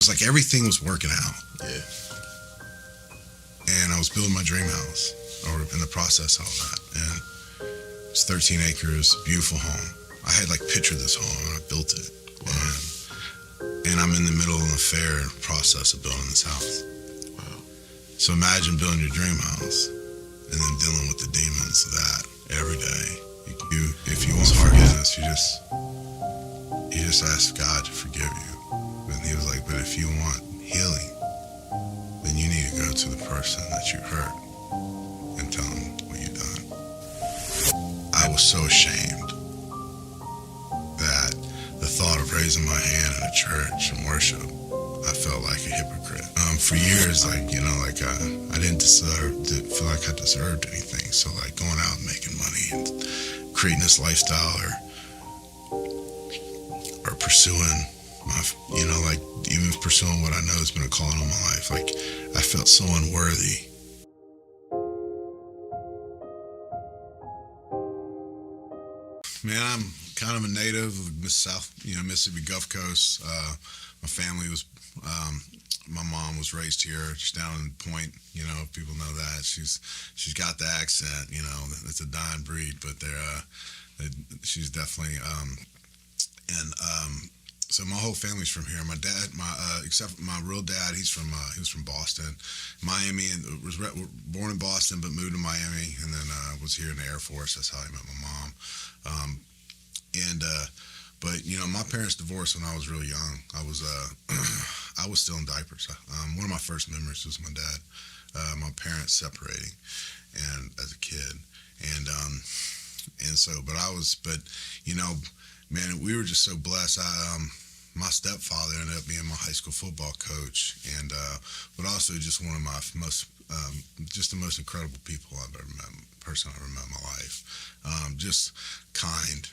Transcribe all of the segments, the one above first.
was like everything was working out. Yeah. And I was building my dream house, or in the process of all that. And it's 13 acres, beautiful home. I had like pictured this home and I built it. Wow. And I'm in the middle of an affair process of building this house. Wow. So imagine building your dream house and then dealing with the demons of that every day. If you want forgiveness, you just ask God to forgive you. And he was like, but if you want healing, then you need to go to the person that you hurt and tell them what you've done. I was so ashamed that the thought of raising my hand in a church and worship, I felt like a hypocrite. For years, I didn't feel like I deserved anything. So like going out and making money and creating this lifestyle or pursuing my, even pursuing what I know has been a calling on my life. Like I felt so unworthy. Man, I'm kind of a native of the Mississippi Gulf Coast. My family was, my mom was raised here, just down in Point. People know that she's got the accent. It's a dying breed, but she's definitely. So my whole family's from here. My dad, except for my real dad, he was from Boston, Miami, and was born in Boston but moved to Miami, and then was here in the Air Force. That's how I met my mom. But my parents divorced when I was really young. I was still in diapers. One of my first memories was my dad, my parents separating, and as a kid, man, we were just so blessed. My stepfather ended up being my high school football coach, and but also just one of my just the most incredible people I've ever met. Person I ever met in my life. Just kind.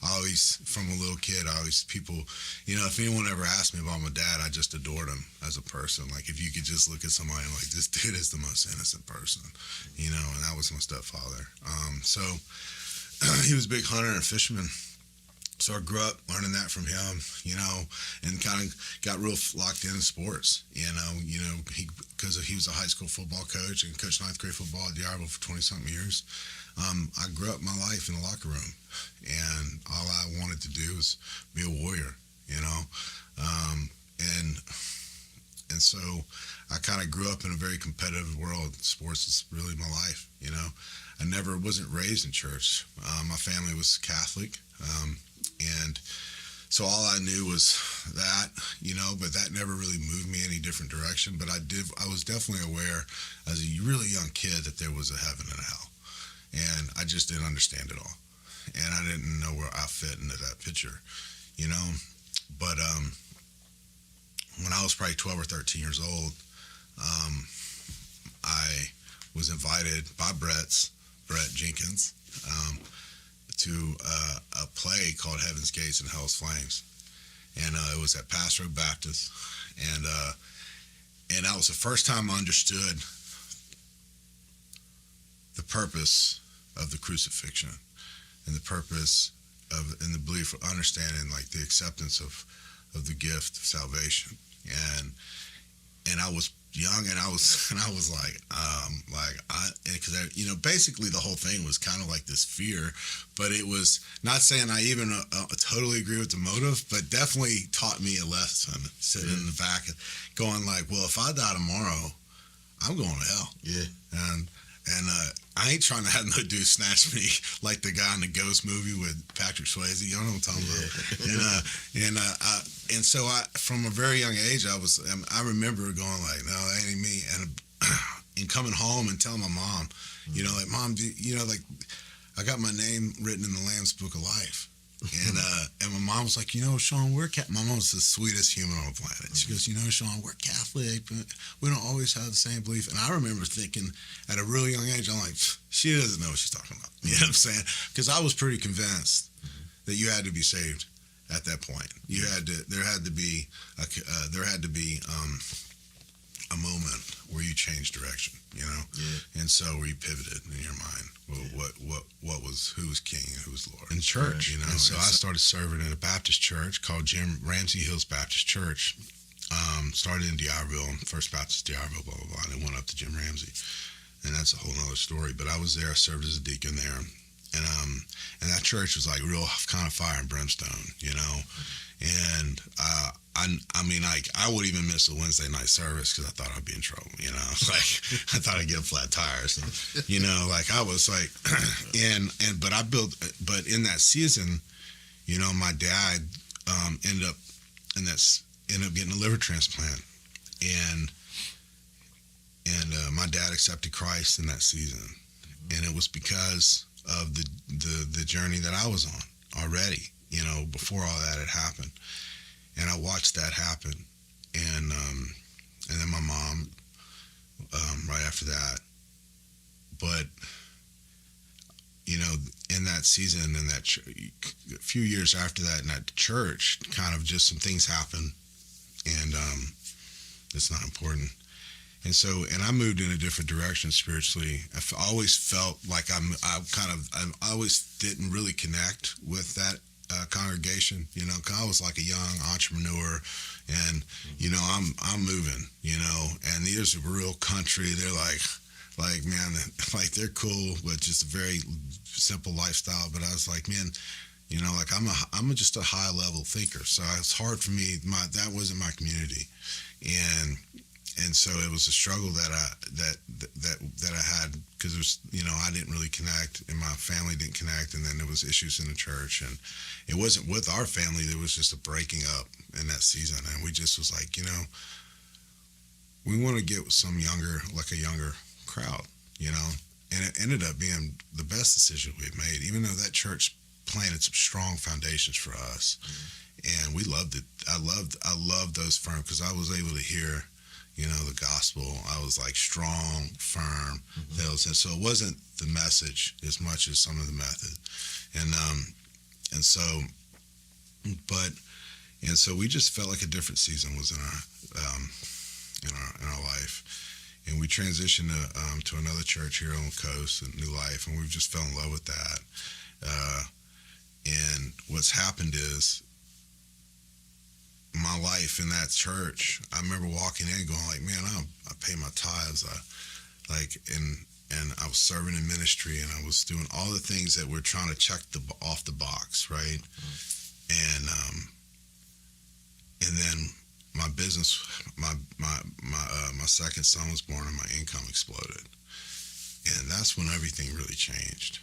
I always, from a little kid, if anyone ever asked me about my dad, I just adored him as a person. Like, if you could just look at somebody and like, this dude is the most innocent person, and that was my stepfather. So he was a big hunter and fisherman. So I grew up learning that from him, and kind of got real locked into sports, because he was a high school football coach and coached ninth grade football at Diablo for 20-something years. I grew up my life in the locker room, and all I wanted to do was be a warrior, and so I kind of grew up in a very competitive world. Sports is really my life, I wasn't raised in church. My family was Catholic. And so all I knew was that, but that never really moved me any different direction. But I was definitely aware as a really young kid that there was a heaven and a hell. And I just didn't understand it all. And I didn't know where I fit into that picture, But when I was probably 12 or 13 years old, I was invited by Brett Jenkins, to a play called Heaven's Gates and Hell's Flames, and it was at Pass Road Baptist, and that was the first time I understood the purpose of the crucifixion, and the purpose and the belief of understanding like the acceptance of the gift of salvation, and I was young, and I was like, because basically the whole thing was kind of like this fear, but it was not saying I even totally agree with the motive, but definitely taught me a lesson sitting in the back, going like, well, if I die tomorrow, I'm going to hell. Yeah, and I ain't trying to have no dude snatch me like the guy in the Ghost movie with Patrick Swayze. You know what I'm talking about? And so from a very young age, I remember going like, no, that ain't me. And coming home and telling my mom, like, Mom, I got my name written in the Lamb's Book of Life. And my mom was like, Sean, my mom's the sweetest human on the planet. She goes, Sean, we're Catholic, but we don't always have the same belief. And I remember thinking at a really young age, I'm like, she doesn't know what she's talking about. You know what I'm saying? Because I was pretty convinced that you had to be saved at that point. There had to be a moment where you changed direction, and so where you pivoted in your mind. Well, what was, who was king and who was Lord in church, And so I started serving in a Baptist church called Jim Ramsey Hills Baptist Church. Started in D'Iberville, First Baptist D'Iberville, blah blah blah, and it went up to Jim Ramsey, and that's a whole nother story. But I was there. I served as a deacon there, and that church was like real kind of fire and brimstone, And I mean, like, I would even miss a Wednesday night service because I thought I'd be in trouble, Like, I thought I'd get flat tires, and, like, I was like, but in that season, my dad ended up getting a liver transplant, and my dad accepted Christ in that season, and it was because of the journey that I was on already, before all that had happened. And I watched that happen, and then my mom right after that. But in that season, in that a few years after that, in that church, kind of just some things happened, and it's not important. And so, and I moved in a different direction spiritually. I always felt like I always didn't really connect with that congregation, 'cause I was like a young entrepreneur, and I'm moving, and there's a real country. They're like man, like they're cool, but just a very simple lifestyle. But I was like, man, like I'm just a high level thinker, so it's hard for me. That wasn't my community, and so it was a struggle that I had, because it was, I didn't really connect, and my family didn't connect, and then there was issues in the church, and it wasn't with our family. There was just a breaking up in that season, and we just was like, we want to get with a younger crowd, and it ended up being the best decision we had made, even though that church planted some strong foundations for us, and we loved it. I loved those firms, because I was able to hear the gospel. I was like strong, firm. And so it wasn't the message as much as some of the method. And so we just felt like a different season was in our life. And we transitioned to another church here on the coast, New Life, and we just fell in love with that. And what's happened is, my life in that church, I remember walking in going like, man, I pay my tithes. And I was serving in ministry, and I was doing all the things that we're trying to check off the box, right? And then my business, my second son was born, and my income exploded. And that's when everything really changed,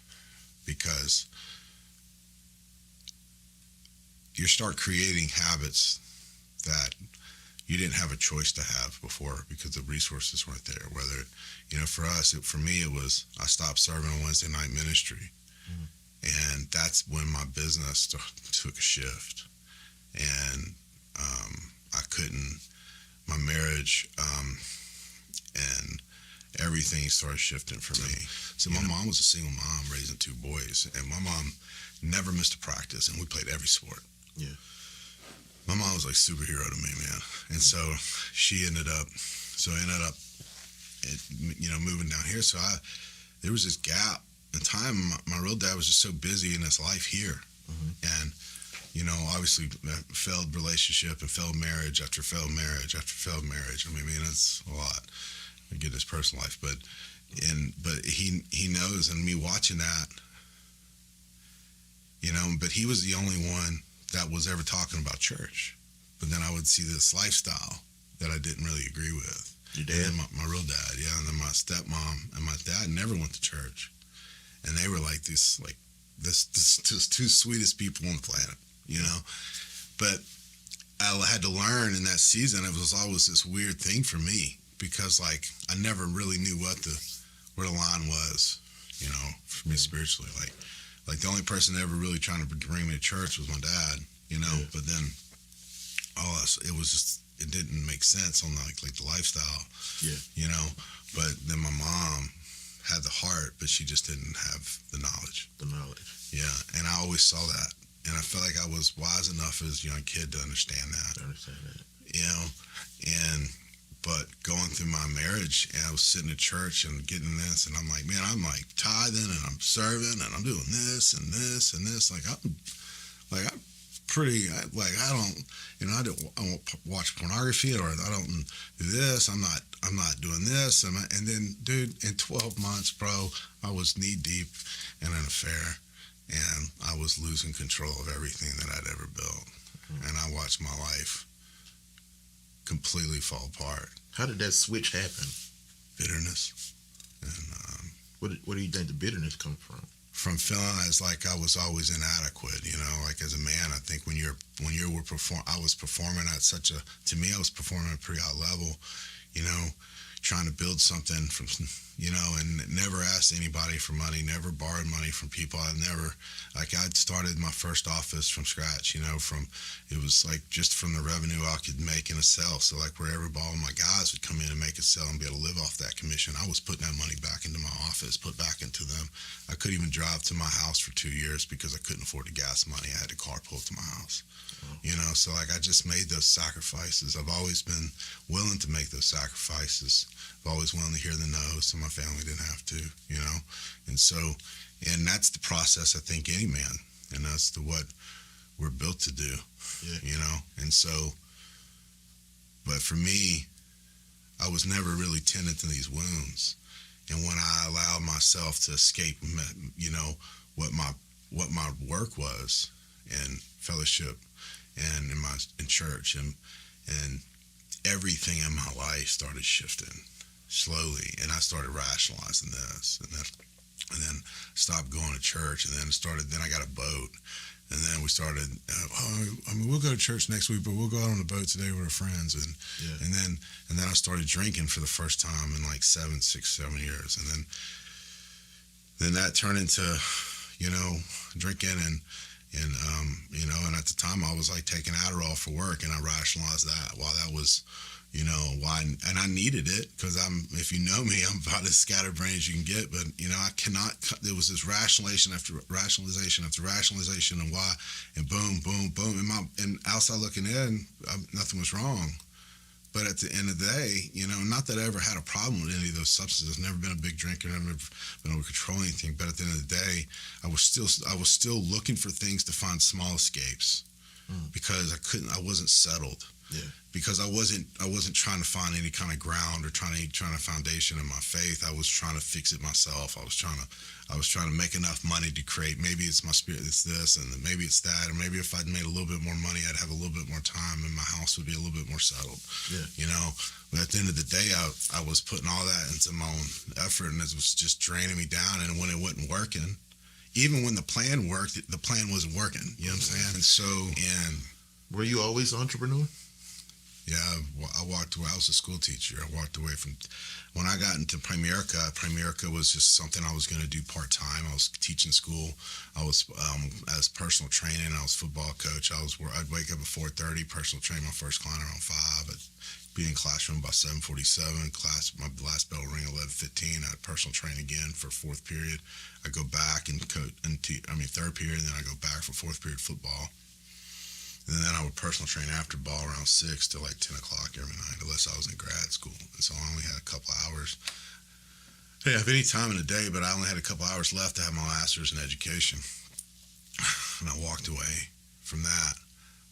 because you start creating habits that you didn't have a choice to have before, because the resources weren't there. Whether, for me, it was, I stopped serving on Wednesday night ministry. And that's when my business took a shift. And my marriage, and everything started shifting for me. So my mom was a single mom raising two boys, and my mom never missed a practice, and we played every sport. Yeah. My mom was like superhero to me, man. And so she ended up moving down here. So there was this gap in time. My real dad was just so busy in his life here. And, obviously failed relationship and failed marriage after failed marriage after failed marriage. I mean, it's a lot. I get his personal life, but he knows, and me watching that, but he was the only one that was ever talking about church. But then I would see this lifestyle that I didn't really agree with. Your dad? And then my real dad, yeah. And then my stepmom and my dad never went to church. And they were like this two sweetest people on the planet, But I had to learn in that season. It was always this weird thing for me, because I never really knew where the line was, for me spiritually. Like the only person ever really trying to bring me to church was my dad, But then it didn't make sense on like the lifestyle, But then my mom had the heart, but she just didn't have the knowledge. Yeah, and I always saw that, and I felt like I was wise enough as a young kid to understand that. But going through my marriage, and I was sitting at church and getting this, and I'm like, man, I'm like tithing and I'm serving and I'm doing this and this and this. I'm pretty, like, I don't, I won't watch pornography, or I don't do this. I'm not doing this. And then, dude, in 12 months, bro, I was knee deep in an affair, and I was losing control of everything that I'd ever built. And I watched my life completely fall apart. How did that switch happen? Bitterness. And What do you think the bitterness come from? From feeling as like I was always inadequate, like as a man. I think when you were I was performing at to me, I was performing at a pretty high level, trying to build something from, and never asked anybody for money, never borrowed money from people. I'd started my first office from scratch, it was like just from the revenue I could make in a sale. So like wherever all my guys would come in and make a sale and be able to live off that commission, I was putting that money back into my office, put back into them. I couldn't even drive to my house for 2 years because I couldn't afford the gas money. I had to carpool to my house. So like I just made those sacrifices. I've always been willing to make those sacrifices. I've always willing to hear the no, so my family didn't have to, and that's the process I think any man, and that's what we're built to do, and so, but for me, I was never really tending to these wounds, and when I allowed myself to escape, what my work was, and fellowship, and in church, and everything in my life started shifting slowly, and I started rationalizing this, and then stopped going to church, and then I got a boat, and then we started, we'll go to church next week, but we'll go out on the boat today with our friends, and then I started drinking for the first time in like 7 years, and then that turned into, drinking, and at the time I was like taking Adderall for work, and I rationalized that. Well, that was, why, and I needed it because if you know me, I'm about as scatterbrained as you can get, but, I cannot, there was this rationalization after rationalization after rationalization, and why, and boom, boom, boom, and outside looking in, nothing was wrong. But at the end of the day, not that I ever had a problem with any of those substances. I've never been a big drinker, never been able to control anything. But at the end of the day, I was still looking for things to find small escapes, because I wasn't settled. Yeah. Because I wasn't trying to find any kind of ground or trying to foundation in my faith. I was trying to fix it myself. I was trying to make enough money to create. Maybe it's my spirit, it's this, and maybe it's that, or maybe if I'd made a little bit more money, I'd have a little bit more time, and my house would be a little bit more settled. Yeah. But at the end of the day, I was putting all that into my own effort, and it was just draining me down. And when it wasn't working, even when the plan worked, the plan wasn't working. You know what I'm saying? And so, were you always an entrepreneur? Yeah, I walked away. I was a school teacher. I walked away from, when I got into Primerica was just something I was going to do part-time. I was teaching school. I was, as personal training, I was football coach. I'd wake up at 4:30, personal train my first client around 5. I'd be in classroom by 7:47. My last bell ring at 11:15. I had personal train again for fourth period. I go back and coach, third period, and then I go back for fourth period football. And then I would personal train after ball around 6 to like 10 o'clock every night, unless I was in grad school. And so I only had a couple hours. I didn't have any time in the day, but I only had a couple hours left to have my master's in education. And I walked away from that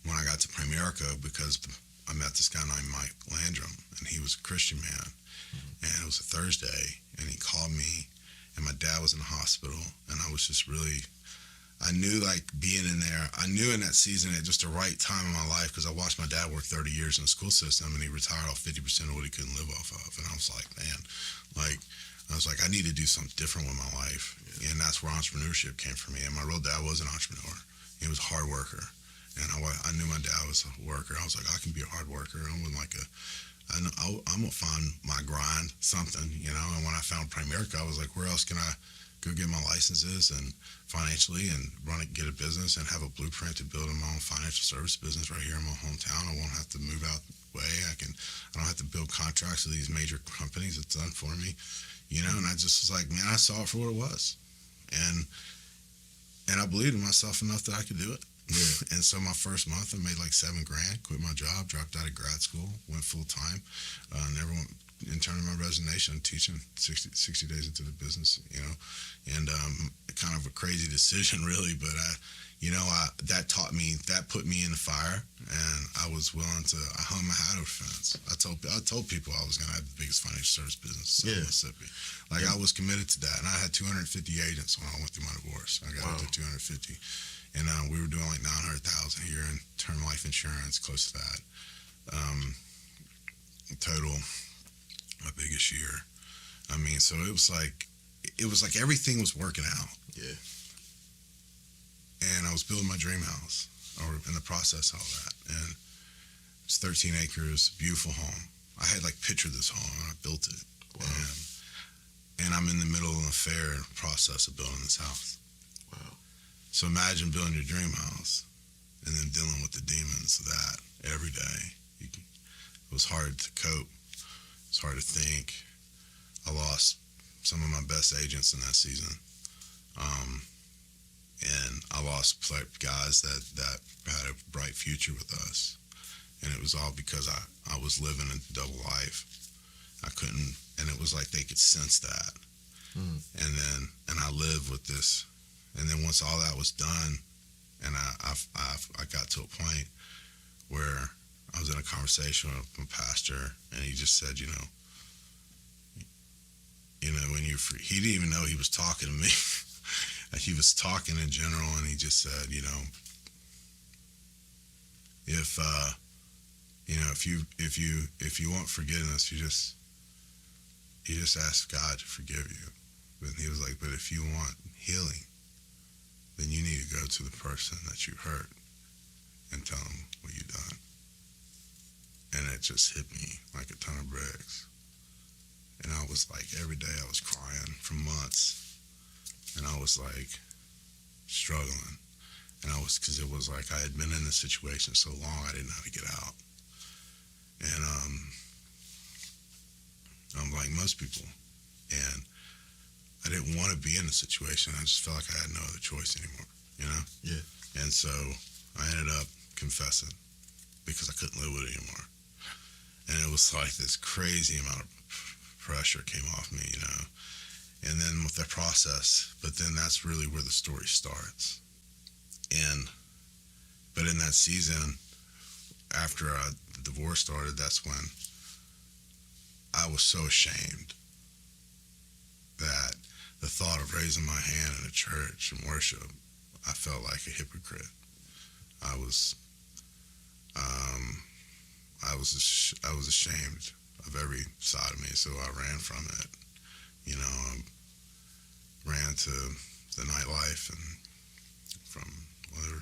when I got to Primerica, because I met this guy named Mike Landrum, and he was a Christian man. And it was a Thursday, and he called me, and my dad was in the hospital, and I was just really... I knew, like, being in there, I knew in that season at just the right time in my life, because I watched my dad work 30 years in the school system, and he retired off 50% of what he couldn't live off of. And I was like, man, I need to do something different with my life. Yeah. And that's where entrepreneurship came for me. And my real dad was an entrepreneur. He was a hard worker. And I knew my dad was a worker. I was like, I can be a hard worker. I'm going to find my grind, something, And when I found Primerica, I was like, where else can I go get my licenses and financially and get a business and have a blueprint to build my own financial service business right here in my hometown? I won't have to move out way. I don't have to build contracts with these major companies. It's done for me, and I just was like, man, I saw it for what it was. And I believed in myself enough that I could do it. Yeah. And so my first month, I made like $7,000. Quit my job, dropped out of grad school, went full time. Never went. In turn of my resignation, I'm teaching 60 days into the business, and kind of a crazy decision, really. But that put me in the fire, and I was willing to. I hung my hat over the fence. I told people I was going to have the biggest financial service business in Mississippi. Like, I was committed to that, and I had 250 agents when I went through my divorce. I got up to 250, and we were doing like 900,000 a year in term life insurance, close to that. Total. My biggest year. I mean, so it was like everything was working out. Yeah. And I was building my dream house, or in the process of all that. And it's 13 acres, beautiful home. I had like pictured this home, and I built it. Wow. And I'm in the middle of a fair process of building this house. Wow. So imagine building your dream house and then dealing with the demons of that every day. It was hard to cope. It's hard to think. I lost some of my best agents in that season. And I lost guys that had a bright future with us. And it was all because I was living a double life. I couldn't, and it was like they could sense that. And I lived with this. And then once all that was done, and I got to a point where I was in a conversation with my pastor, and he just said, when you're free, he didn't even know he was talking to me. He was talking in general, and he just said, if you want forgiveness, you just ask God to forgive you. But he was like, but if you want healing, then you need to go to the person that you hurt and tell them what you've done. And it just hit me like a ton of bricks. And I was like, every day I was crying for months. And I was like struggling. And because it was like I had been in this situation so long, I didn't know how to get out. And I'm like most people. And I didn't want to be in the situation. I just felt like I had no other choice anymore, Yeah. And so I ended up confessing because I couldn't live with it anymore. And it was like this crazy amount of pressure came off me, And then with that process, but then that's really where the story starts. But in that season, after the divorce started, that's when I was so ashamed that the thought of raising my hand in a church and worship, I felt like a hypocrite. I was ashamed of every side of me, so I ran from it. Ran to the nightlife, and whether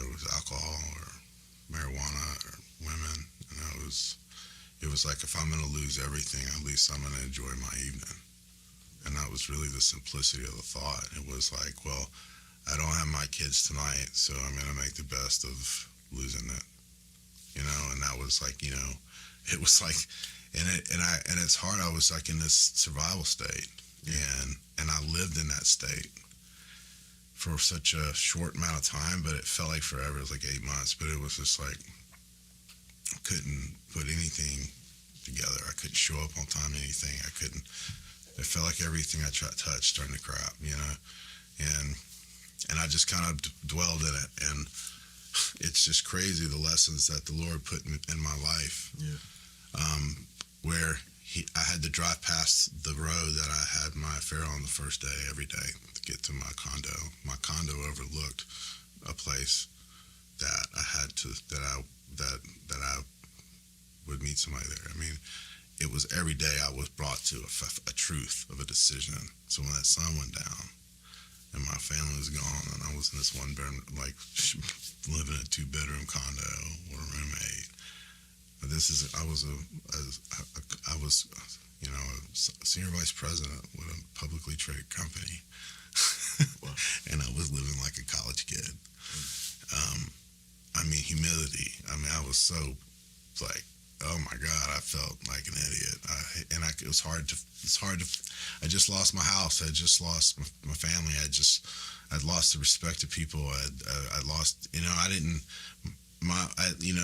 it was alcohol or marijuana or women. It was like, if I'm going to lose everything, at least I'm going to enjoy my evening. And that was really the simplicity of the thought. It was like, well, I don't have my kids tonight, so I'm going to make the best of losing it. And that was like, it was like, and it's hard. I was like in this survival state, and I lived in that state for such a short amount of time, but it felt like forever. It was like 8 months, but it was just like, I couldn't put anything together. I couldn't show up on time to anything. It felt like everything I touched turned to crap, and I just kind of dwelled in it. And it's just crazy, the lessons that the Lord put in my life. Yeah. Where I had to drive past the road that I had my affair on the first day every day to get to my condo. My condo overlooked a place that I would meet somebody there. I mean, it was every day I was brought to a truth of a decision. So when that sun went down and my family was gone, and I was in this one bedroom, like living in a 2-bedroom condo with a roommate. I was a senior vice president with a publicly traded company. Wow. And I was living like a college kid. Humility. I was so like oh my God, I felt like an idiot. It was hard to, I just lost my house. I just lost my family. I'd lost the respect of people. I lost, I didn't,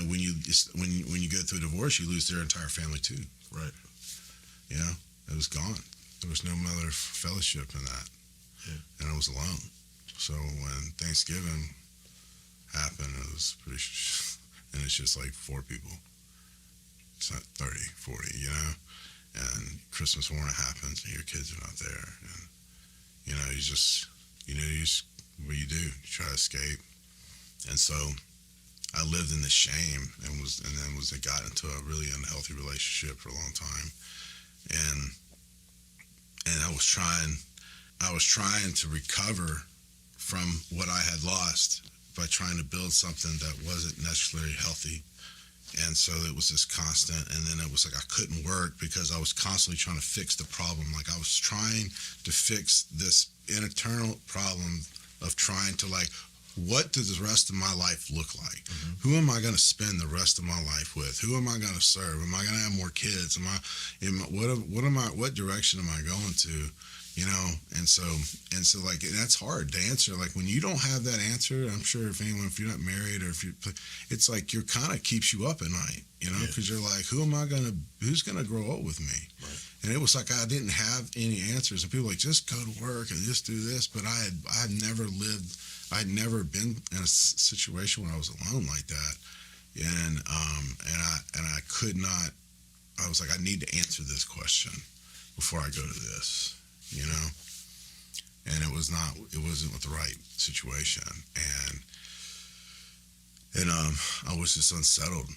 when you go through a divorce, you lose their entire family too. Right. It was gone. There was no mother fellowship in that. Yeah. And I was alone. So when Thanksgiving happened, it was pretty, and it's just like 4 people. It's not 30, 40, and Christmas morning happens and your kids are not there. And, what do? You try to escape. And so I lived in this shame and then got into a really unhealthy relationship for a long time. And I was trying to recover from what I had lost by trying to build something that wasn't necessarily healthy. And so it was this constant, and then it was like I couldn't work because I was constantly trying to fix the problem. Like I was trying to fix this internal problem of trying to what does the rest of my life look like? Mm-hmm. Who am I going to spend the rest of my life with? Who am I going to serve? Am I going to have more kids? What direction am I going to? And that's hard to answer. Like when you don't have that answer, I'm sure if you're not married or it's like you're kind of keeps you up at night, because you're like, who's going to grow up with me? Right. And it was like I didn't have any answers. And people were like, just go to work and just do this. But I'd never been in a situation where I was alone like that. And I could not. I was like, I need to answer this question before I go to this. And it wasn't with the right situation, and I was just unsettled,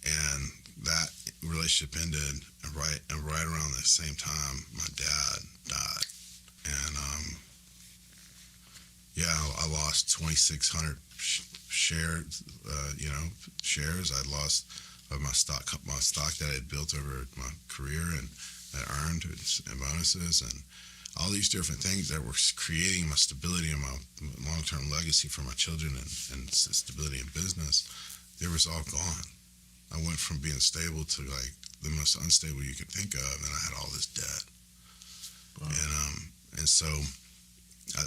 and that relationship ended, and right around the same time my dad died, and I lost 2,600 shares. I lost my stock that I had built over my career and I earned and bonuses and all these different things that were creating my stability and my long-term legacy for my children and stability in business. It was all gone. I went from being stable to like the most unstable you could think of, and I had all this debt. Wow. And so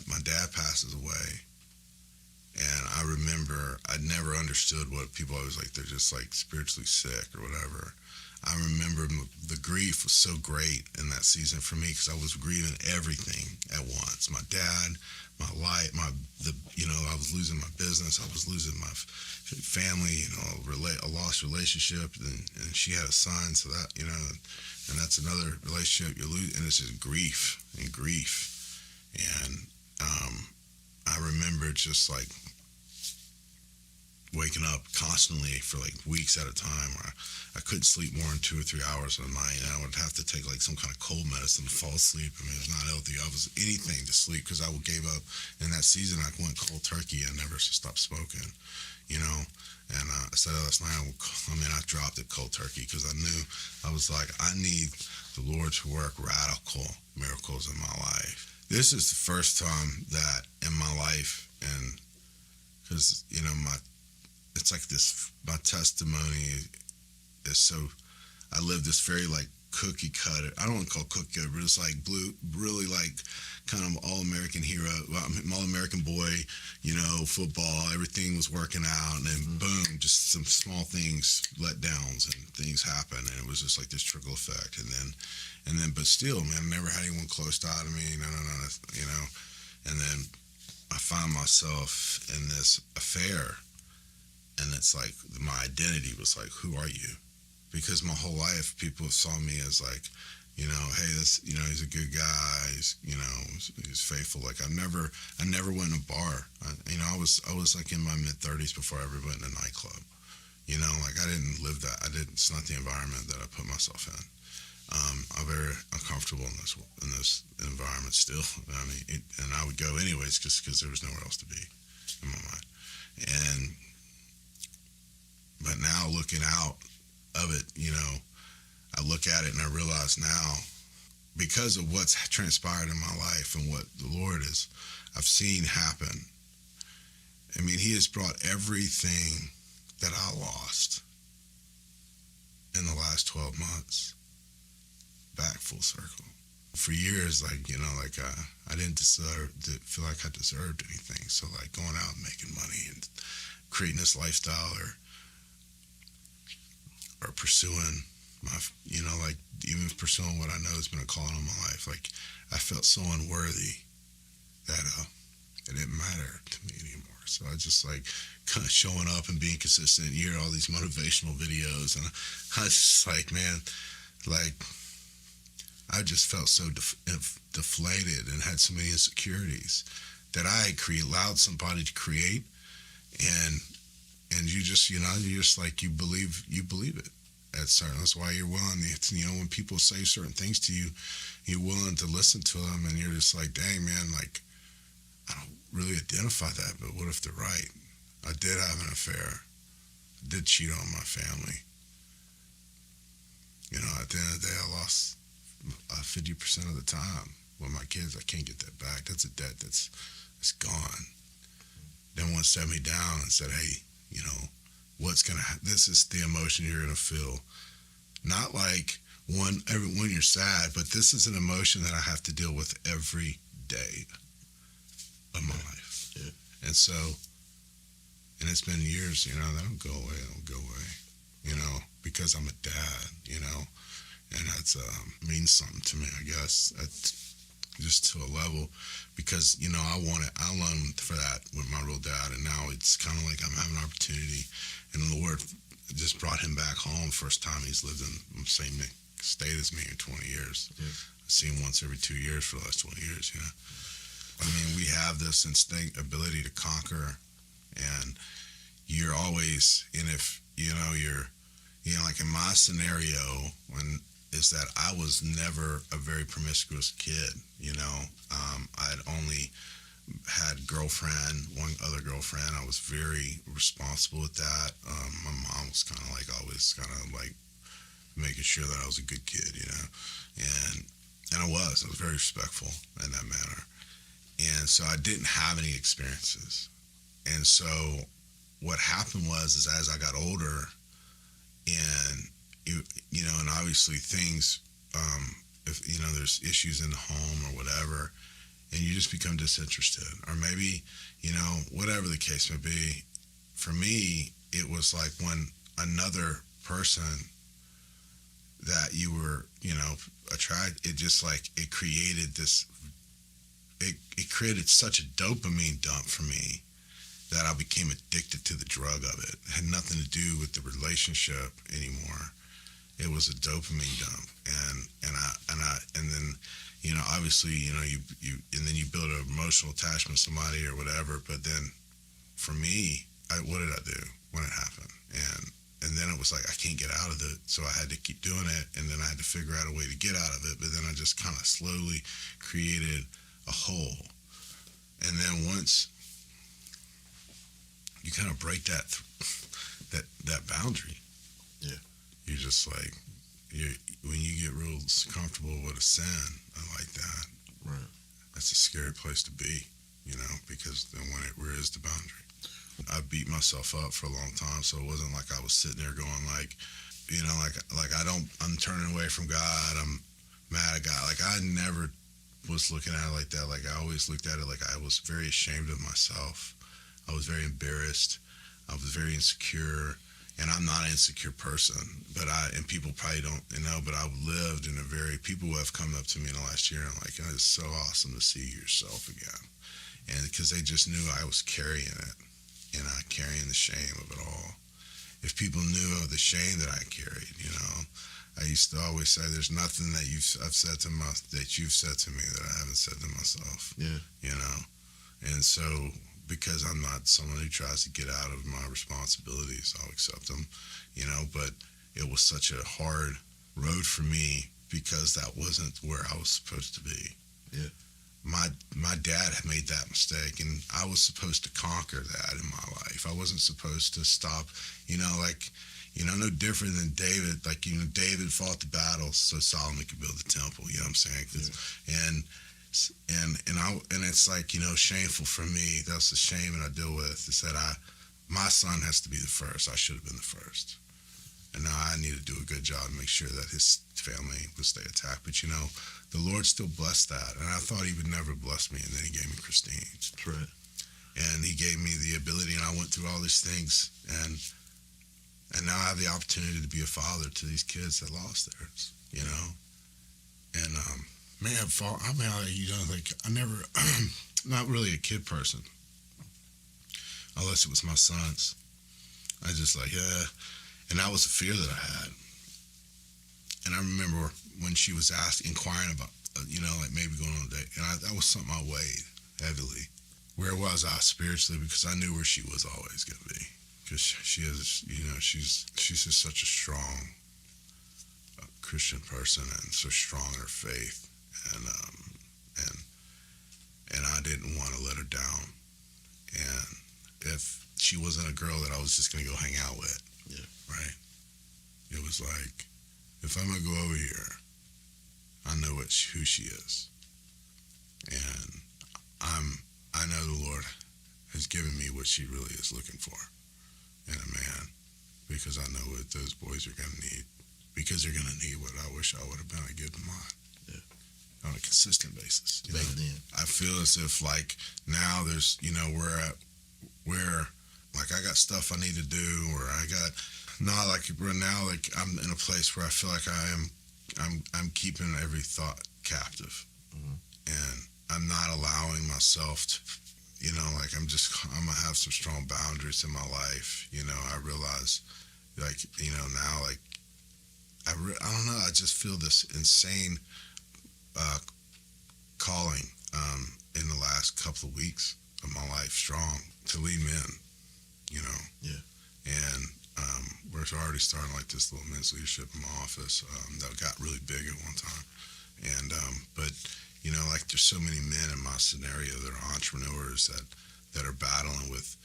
my dad passes away, and I remember I never understood what people always like. They're just like spiritually sick or whatever. I remember the grief was so great in that season for me because I was grieving everything at once. My dad, my life, I was losing my business. I was losing my family, a lost relationship. And she had a son, so that, and that's another relationship you lose. And it's just grief. And I remember just like waking up constantly for like weeks at a time. I couldn't sleep more than 2 or 3 hours a night, and I would have to take like some kind of cold medicine to fall asleep. I mean, it was not healthy. I was anything to sleep because I gave up. In that season, I went cold turkey. I never stopped smoking, And I said last night, I dropped it cold turkey because I knew I was like, I need the Lord to work radical miracles in my life. This is the first time that in my life, and because it's like this, my testimony is so, I live this very like cookie cutter, I don't want to call it cookie cutter, but it's like really like kind of all-American hero, all-American boy, football, everything was working out, and then boom, just some small things, letdowns and things happen, and it was just like this trickle effect, and then, but still, man, I never had anyone close to me, no, and then I found myself in this affair. And it's like my identity was like, who are you? Because my whole life, people saw me as like, hey, this, he's a good guy. He's faithful. Like I never went in a bar. I was like in my mid-30s before I ever went in a nightclub. Like I didn't live that. It's not the environment that I put myself in. I'm very uncomfortable in this environment still. I mean, and I would go anyways just because there was nowhere else to be in my mind. But now looking out of it, I look at it and I realize now, because of what's transpired in my life and what the Lord I've seen happen. I mean, He has brought everything that I lost in the last 12 months, back full circle. For years, like, I didn't feel like I deserved anything. So, like, going out and making money and creating this lifestyle or pursuing my, like, even pursuing what I know has been a calling on my life. Like, I felt so unworthy that it didn't matter to me anymore. So I just, like, kind of showing up and being consistent. You hear all these motivational videos, and I was just like, man, like, I just felt so deflated and had so many insecurities that I had allowed somebody to create, and you just, you're just like, you believe it. That's why you're willing. It's, when people say certain things to you, you're willing to listen to them, and you're just like, dang, man, like, I don't really identify that, but what if they're right? I did have an affair. I did cheat on my family. At the end of the day, I lost 50% of the time with my kids. I can't get that back. That's a debt that's gone. Then one sat me down and said, hey, what's going to happen? This is the emotion you're going to feel. Not like when you're sad, but this is an emotion that I have to deal with every day of my life. Yeah. And so, and it's been years, they don't go away, because I'm a dad, and that's means something to me, I guess. That's just to a level, because I longed for that with my real dad, and now it's kind of like I'm having an opportunity, and the Lord just brought him back home. First time he's lived in the same state as me in 20 years. Yeah. I've seen him once every 2 years for the last 20 years. I mean, we have this instinct ability to conquer, and you're always, and if you're, like in my scenario, is that I was never a very promiscuous kid. I'd only had one other girlfriend. I was very responsible with that. My mom was kind of like always kind of like making sure that I was a good kid, and I was very respectful in that manner. And so I didn't have any experiences. And so what happened is as I got older, and and obviously things, if there's issues in the home or whatever, and you just become disinterested, or maybe whatever the case may be. For me, it was like when another person that you were attracted, it just like it created this. It created such a dopamine dump for me that I became addicted to the drug of it. It had nothing to do with the relationship anymore. It was a dopamine dump, and then obviously you and then you build an emotional attachment to somebody or whatever. But then for me, what did I do when it happened? And then it was like I can't get out of it, so I had to keep doing it, and then I had to figure out a way to get out of it. But then I just kind of slowly created a hole, and then once you kind of break that boundary, yeah, you're just like when you get real comfortable with a sin like that, right? That's a scary place to be, because then when where is the boundary? I beat myself up for a long time, so it wasn't like I was sitting there going like, I'm turning away from God, I'm mad at God. Like I never was looking at it like that. Like I always looked at it like I was very ashamed of myself. I was very embarrassed. I was very insecure, and I'm not an insecure person. And people probably don't but I lived in people who have come up to me in the last year and like, it's so awesome to see yourself again, and because they just knew I was carrying it, and carrying the shame of it all. If people knew of the shame that I carried, I used to always say, "There's nothing that you've said to me that I haven't said to myself." Yeah. And so because I'm not someone who tries to get out of my responsibilities, I'll accept them, But it was such a hard road for me because that wasn't where I was supposed to be. Yeah. My dad had made that mistake, and I was supposed to conquer that in my life. I wasn't supposed to stop, no different than David. Like, David fought the battles so Solomon could build the temple. You know what I'm saying? Yeah. And it's like, shameful for me. That's the shame that I deal with, is that my son has to be the first. I should have been the first. And now I need to do a good job and make sure that his family would stay intact. But the Lord still blessed that. And I thought he would never bless me. And then he gave me Christine. That's right. And he gave me the ability, and I went through all these things. And now I have the opportunity to be a father to these kids that lost theirs, And, man, I mean, like, I never, not really a kid person. Unless it was my sons. I just like, yeah. And that was the fear that I had. And I remember when she was inquiring about, like maybe going on a date. And that was something I weighed heavily. Where was I spiritually? Because I knew where she was always going to be. Because she is, she's just such a strong Christian person and so strong in her faith. And I didn't want to let her down. And if she wasn't a girl that I was just going to go hang out with, yeah, right? It was like, if I'm going to go over here, I know who she is. And I know the Lord has given me what she really is looking for in a man, because I know what those boys are going to need, because they're going to need what I wish I would have been a good mine. Yeah. On a consistent basis. Back then. I feel as if like now there's, where like I got stuff I need to do, or I got, not like now, like I'm in a place where I feel like I'm keeping every thought captive. Mm-hmm. And I'm not allowing myself to, like I'm gonna have some strong boundaries in my life. I realize like, now, like, I don't know, I just feel this insane calling in the last couple of weeks of my life strong to lead men, Yeah. And we're already starting like this little men's leadership in my office that got really big at one time. And but like there's so many men in my scenario that are entrepreneurs that are battling with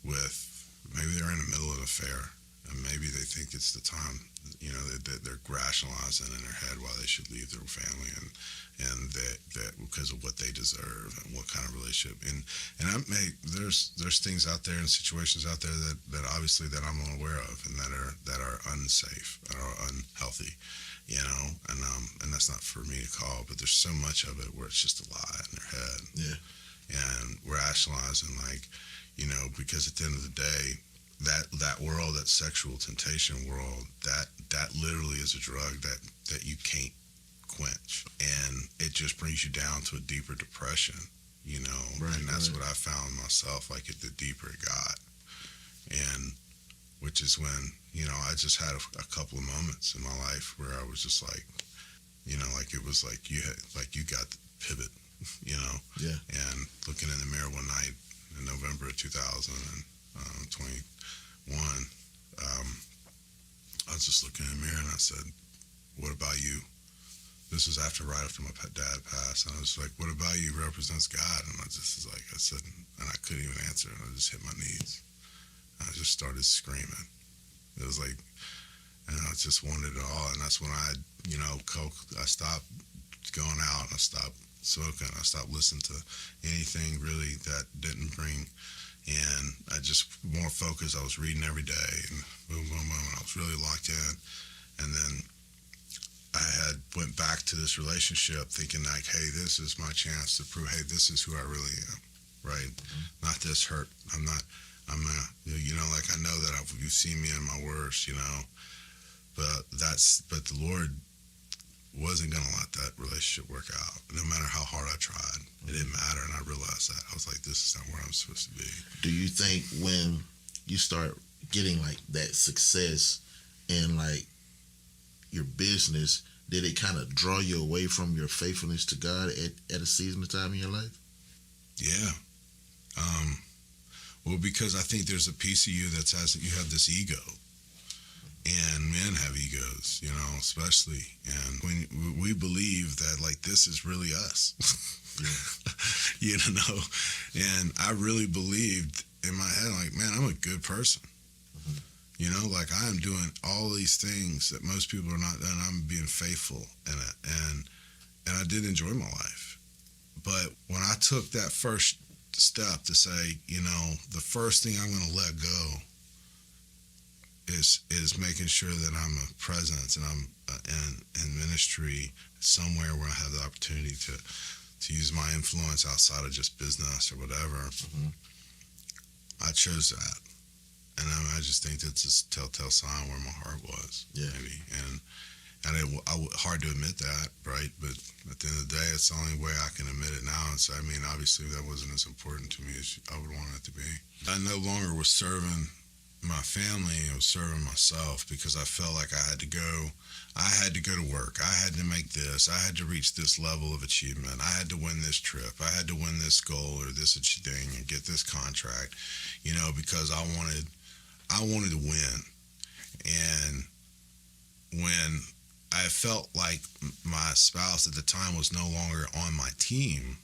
maybe they're in the middle of an affair, and maybe they think it's the time, they're rationalizing in their head why they should leave their family, and that because of what they deserve and what kind of relationship, and there's things out there and situations out there that obviously that I'm unaware of, and that are unsafe, that are unhealthy, and that's not for me to call, but there's so much of it where it's just a lie in their head. Yeah. And rationalizing, like, because at the end of the day, that world, that sexual temptation world, that literally is a drug that you can't quench, and it just brings you down to a deeper depression, Right, and that's right. what I found myself, like, the deeper it got, and which is when, I just had a couple of moments in my life where I was just like, like it was like you got the pivot, Yeah. and looking in the mirror one night in November of 2021, I was just looking in the mirror and I said, what about you? This was right after my dad passed, and I was like, what about you represents God? And I said, and I couldn't even answer, and I just hit my knees. I just started screaming. It was like, and I just wanted it all, and that's when I stopped going out, and I stopped smoking, I stopped listening to anything really that didn't bring, and I just more focused. I was reading every day, and boom, boom, boom, and I was really locked in, and then I went back to this relationship thinking like, hey, this is my chance to prove, hey, this is who I really am, right? Mm-hmm. Not this hurt. I'm like, I know that you've seen me in my worst, but the Lord wasn't going to let that relationship work out, no matter how hard I tried. It didn't matter, and I realized that. I was like, this is not where I'm supposed to be. Do you think when you start getting like that success in like your business, did it kind of draw you away from your faithfulness to God at a season of time in your life? Yeah. Well, because I think there's a piece of you that says that you have this ego, and men have egos, especially, and when we believe that like this is really us, and I really believed in my head, like, man, I'm a good person. Like I am doing all these things that most people are not, and I'm being faithful in it, and I did enjoy my life. But when I took that first step to say, the first thing I'm going to let go is making sure that I'm a presence and I'm in ministry somewhere where I have the opportunity to use my influence outside of just business or whatever. Mm-hmm. I chose that, and I just think that's a telltale sign where my heart was. Yeah. Maybe, hard to admit that, right? But at the end of the day, it's the only way I can admit it now. And so, I mean, obviously, that wasn't as important to me as I would want it to be. I no longer was serving my family; I was serving myself because I felt like I had to go. I had to go to work. I had to make this. I had to reach this level of achievement. I had to win this trip. I had to win this goal or this thing and get this contract, because I wanted to win. And when I felt like my spouse at the time was no longer on my team,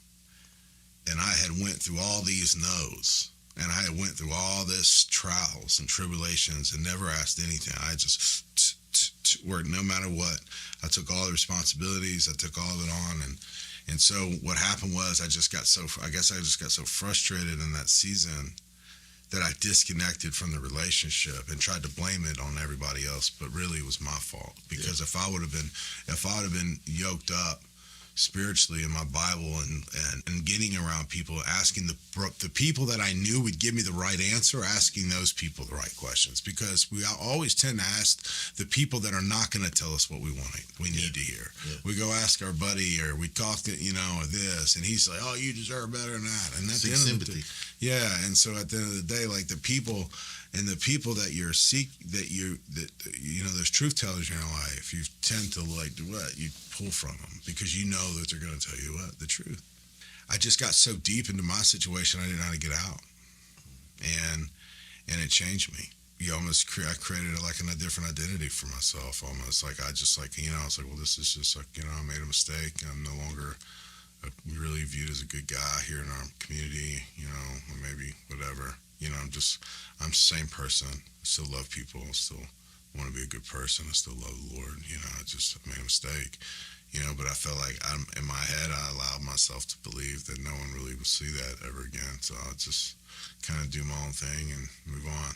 and I had went through all these no's, and I had went through all this trials and tribulations and never asked anything. I just worked no matter what. I took all the responsibilities. I took all of it on, and so what happened was I just got so frustrated in that season that I disconnected from the relationship and tried to blame it on everybody else, but really it was my fault. Because if I would have been yoked up spiritually in my Bible and getting around people, asking the people that I knew would give me the right answer, asking those people the right questions, because we always tend to ask the people that are not going to tell us what we need to hear. Yeah. We go ask our buddy, or we talk to this, and he's like, "Oh, you deserve better than that." And at the end of the day, yeah. And so at the end of the day, like the people that there's truth tellers in your life, you tend to you pull from them because you know that they're going to tell you the truth. I just got so deep into my situation, I didn't know how to get out, and it changed me. I created a different identity for myself. Almost like I was like, well, this is just like, I made a mistake. I'm no longer really viewed as a good guy here in our community, or maybe whatever. I'm the same person. I still love people. I still want to be a good person. I still love the Lord. I just made a mistake. But I felt like in my head, I allowed myself to believe that no one really would see that ever again. So I'll just kind of do my own thing and move on,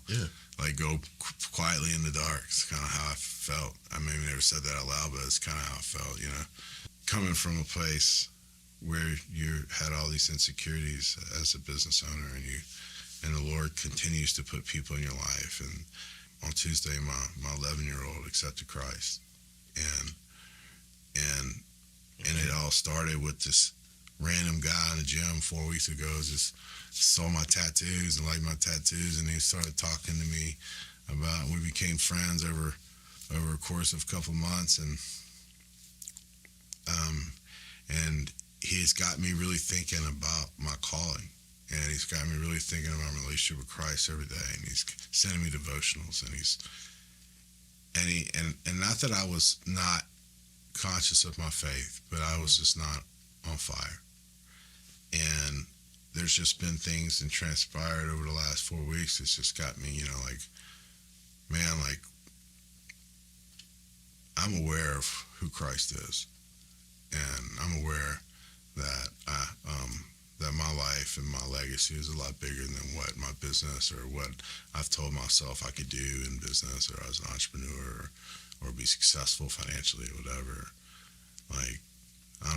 Yeah. Like go quietly in the dark. It's kind of how I felt. I maybe never said that out loud, but it's kind of how I felt, Coming from a place where you had all these insecurities as a business owner, and the Lord continues to put people in your life. And on Tuesday, my 11-year-old accepted Christ, and it all started with this random guy in the gym 4 weeks ago. Just saw my tattoos and liked my tattoos, and he started talking to me about. We became friends over a course of a couple months, and he's got me really thinking about my calling. And he's got me really thinking about my relationship with Christ every day. And he's sending me devotionals. And not that I was not conscious of my faith, but I was just not on fire. And there's just been things that transpired over the last 4 weeks that's just got me, I'm aware of who Christ is. And I'm aware that that my life and my legacy is a lot bigger than what my business or what I've told myself I could do in business or as an entrepreneur or be successful financially or whatever.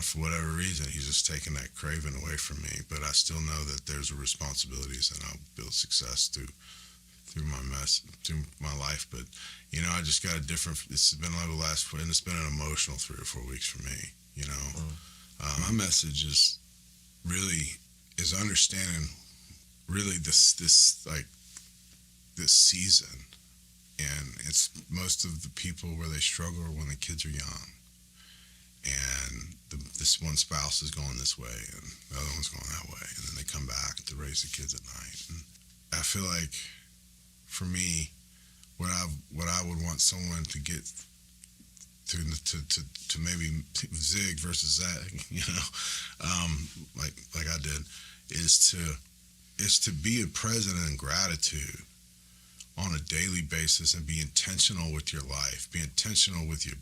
For whatever reason, he's just taken that craving away from me. But I still know that there's responsibilities, and I'll build success through my life. But I just got a different. It's been and it's been an emotional 3 or 4 weeks for me. My message is understanding really this season, and it's most of the people where they struggle when the kids are young, and this one spouse is going this way and the other one's going that way, and then they come back to raise the kids at night. And I feel like for me, what I would want someone to get to maybe zig versus zag, like I did, is to be present in gratitude on a daily basis and be intentional with your life. Be intentional with your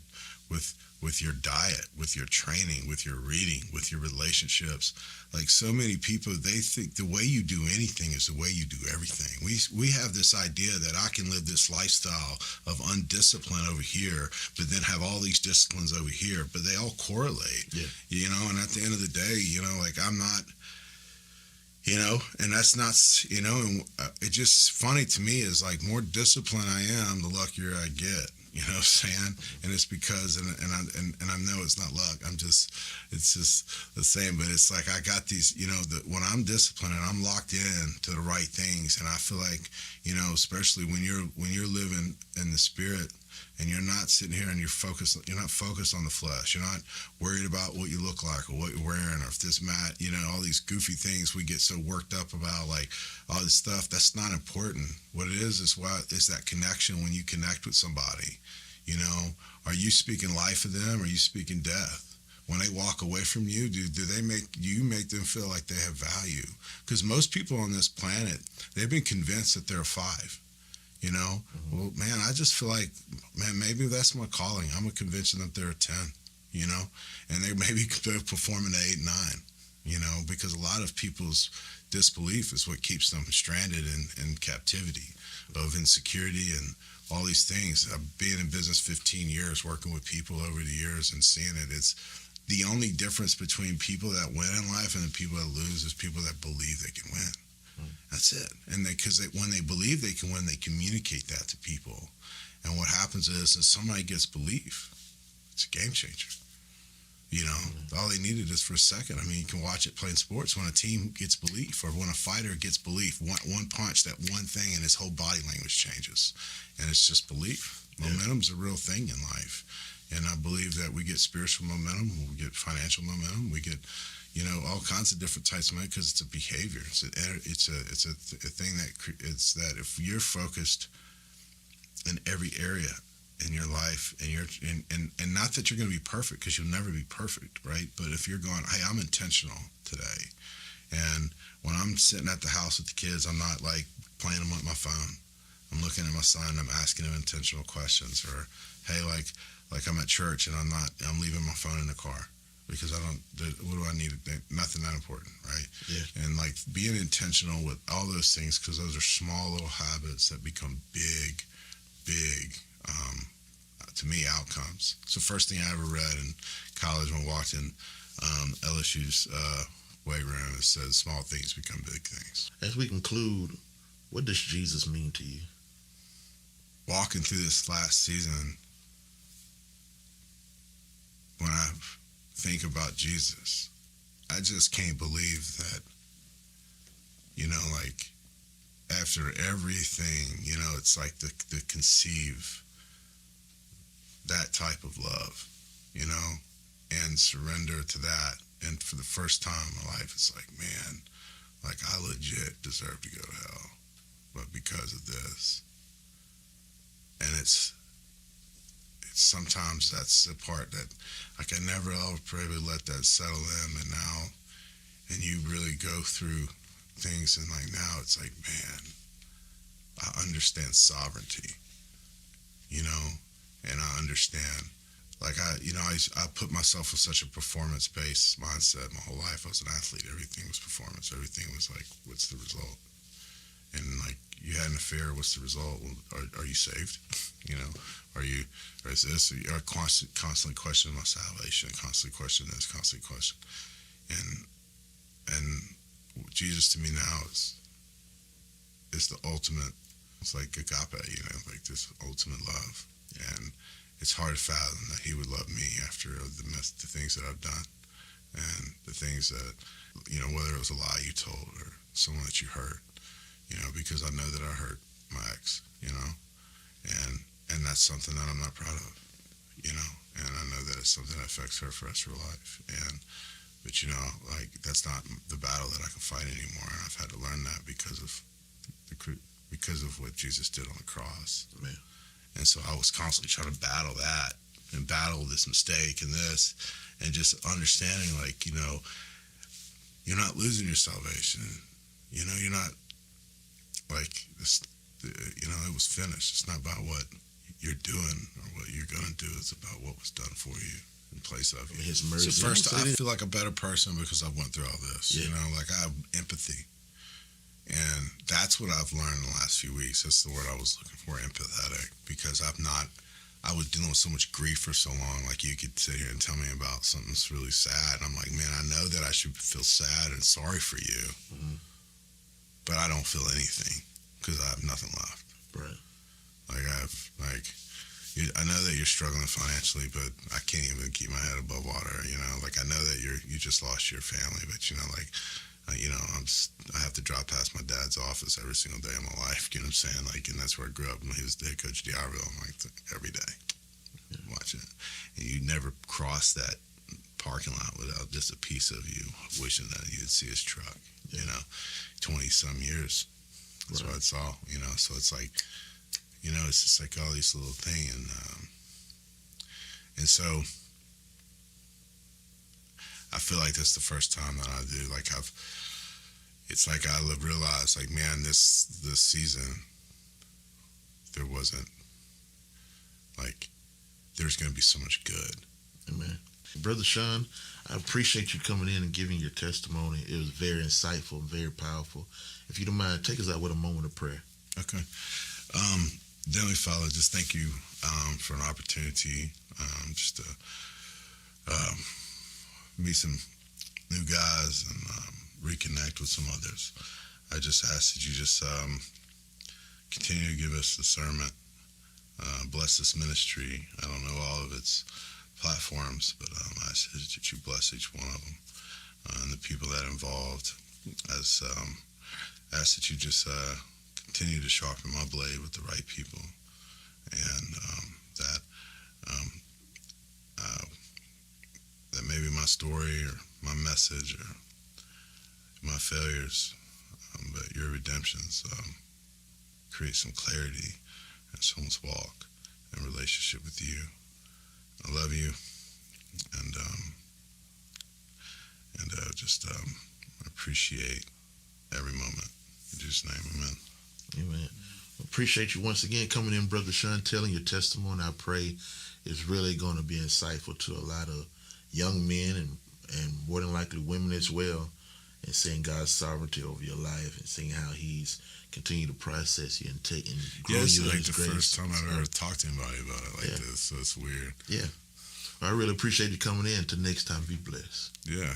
diet, with your training, with your reading, with your relationships. Like so many people, they think the way you do anything is the way you do everything. We have this idea that I can live this lifestyle of undiscipline over here, but then have all these disciplines over here, but they all correlate. Yeah. And at the end of the day, like I'm not, and that's not, and it's just funny to me is like more disciplined I am, the luckier I get. You know what I'm saying? And it's because, and I know it's not luck. It's just the same. But it's like I got these, when I'm disciplined and I'm locked in to the right things, and I feel like, especially when you're living in the spirit, and you're not sitting here and you're not focused on the flesh. You're not worried about what you look like or what you're wearing or if this mat, all these goofy things we get so worked up about, like all this stuff. That's not important. What it is that connection when you connect with somebody. Are you speaking life to them or are you speaking death? When they walk away from you, do you make them feel like they have value? Because most people on this planet, they've been convinced that they're a 5. Mm-hmm. Well, man, I just feel like, man, maybe that's my calling. I'm a convinced that they're a 10, and they maybe they're performing at 8, 9, because a lot of people's disbelief is what keeps them stranded in captivity of insecurity and all these things. I've been in business 15 years, working with people over the years and seeing it. It's the only difference between people that win in life and the people that lose is people that believe they can win. That's it. And because when they believe they can win, they communicate that to people. And what happens is somebody gets belief, it's a game changer. All they needed is for a second. I mean, you can watch it playing sports. When a team gets belief or when a fighter gets belief, one punch, that one thing, and his whole body language changes. And it's just belief. Momentum's a real thing in life. And I believe that we get spiritual momentum, we get financial momentum, we get all kinds of different types of money because it's a behavior. It's a thing it's that if you're focused in every area in your life and not that you're going to be perfect because you'll never be perfect, right? But if you're going, hey, I'm intentional today, and when I'm sitting at the house with the kids, I'm not like playing them with my phone. I'm looking at my son, I'm asking him intentional questions, or hey, like I'm at church and I'm leaving my phone in the car. Because what do I need? Nothing that important, right? Yeah. And like being intentional with all those things, because those are small little habits that become big, to me, outcomes. It's the first thing I ever read in college when I walked in LSU's weight room. It says small things become big things. As we conclude, what does Jesus mean to you? Walking through this last season, when I think about Jesus, I just can't believe that, like after everything, it's like to conceive that type of love, and surrender to that. And for the first time in my life, it's like, man, like I legit deserve to go to hell, but because of this. And it's sometimes that's the part that like I never probably let that settle in, and you really go through things, and like now it's like, man, I understand sovereignty, and I understand, like I put myself in such a performance-based mindset my whole life. I was an athlete. Everything was performance. Everything was like, what's the result? And like, you had an affair, what's the result? Well, are you saved? Or is this? Or constantly questioning my salvation, constantly questioning this, constantly question. And Jesus to me now is the ultimate. It's like agape, like this ultimate love. And it's hard to fathom that he would love me after the things that I've done, and the things that, whether it was a lie you told or someone that you hurt, because I know that I hurt my ex, and that's something that I'm not proud of, and I know that it's something that affects her for the rest of her life. But like that's not the battle that I can fight anymore, and I've had to learn that because of what Jesus did on the cross. Man. And so I was constantly trying to battle that and battle this mistake and this, and just understanding like, you're not losing your salvation. You're not like this. it was finished. It's not about what you're doing or what you're going to do. It's about what was done for you in place of you. His mercy. So first, I feel like a better person because I went through all this. Yeah. Like I have empathy. And that's what I've learned in the last few weeks. That's the word I was looking for, empathetic, because I was dealing with so much grief for so long. Like you could sit here and tell me about something that's really sad. And I'm like, man, I know that I should feel sad and sorry for you, but I don't feel anything because I have nothing left. Right. I know that you're struggling financially, but I can't even keep my head above water. Like I know that you just lost your family, but I have to drive past my dad's office every single day of my life. You know what I'm saying? Like, and that's where I grew up. And he was the head coach of Diarville. I'm like every day, watching it. And you never cross that parking lot without just a piece of you wishing that you'd see his truck. 20 some years. That's what I saw. So it's like. It's just like all these little things, and so I feel like that's the first time that I do. Like it's like I realized, like, man, this season there wasn't like there's going to be so much good. Amen. Brother Sean, I appreciate you coming in and giving your testimony. It was very insightful and very powerful. If you don't mind, take us out with a moment of prayer. Okay. Heavenly Father, just thank you for an opportunity just to meet some new guys and reconnect with some others. I just ask that you just continue to give us discernment, bless this ministry. I don't know all of its platforms, but I ask that you bless each one of them and the people that are involved. I ask that you just continue to sharpen my blade with the right people, and that maybe my story or my message or my failures, but your redemptions create some clarity in someone's walk and relationship with you. I love you, and just appreciate every moment. In Jesus' name, amen. Amen. Appreciate you once again coming in, Brother Sean, telling your testimony. I pray it's really going to be insightful to a lot of young men and more than likely women as well, and seeing God's sovereignty over your life and seeing how He's continued to process you and take and grow you. It's in like His the grace. first time I've ever talked to anybody about it like this, so it's weird. Yeah. I really appreciate you coming in. Till next time, be blessed. Yeah.